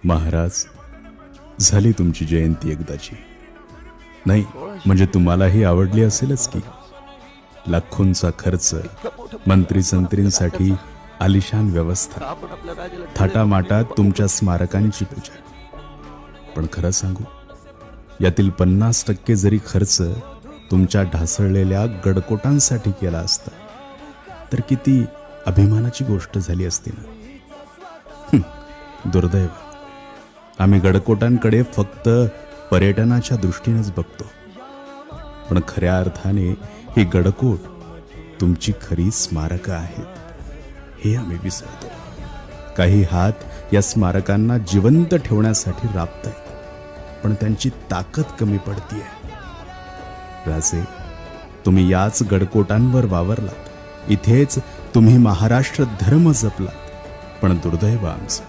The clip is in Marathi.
महाराज, झाली तुमची जयंती एकदाची. नाही म्हणजे तुम्हालाही आवडली असेलच की. लाखोंचा खर्च, मंत्री संत्रींसाठी आलिशान व्यवस्था, थाटामाटात तुमच्या स्मारकांची पूजा. पण खरं सांगू, यातील 50% जरी खर्च तुमच्या ढासळलेल्या गडकोटांसाठी केला असता तर किती अभिमानाची गोष्ट झाली असती ना. दुर्दैव, आम्ही गडकोटांकडे फक्त पर्यटनाच्या दृष्टीनेच बघतो. पण खऱ्या अर्थाने ही गडकोट तुमची खरी स्मारकं आहेत हे आम्ही विसरतो. काही हात या स्मारकांना जिवंत ठेवण्यासाठी राबतायत, पण त्यांची ताकद कमी पडतीये. राजे, तुम्ही याच गडकोटांवर वावरलात, इथेच तुम्ही महाराष्ट्र धर्म जपलात. पण दुर्दैव आमचं,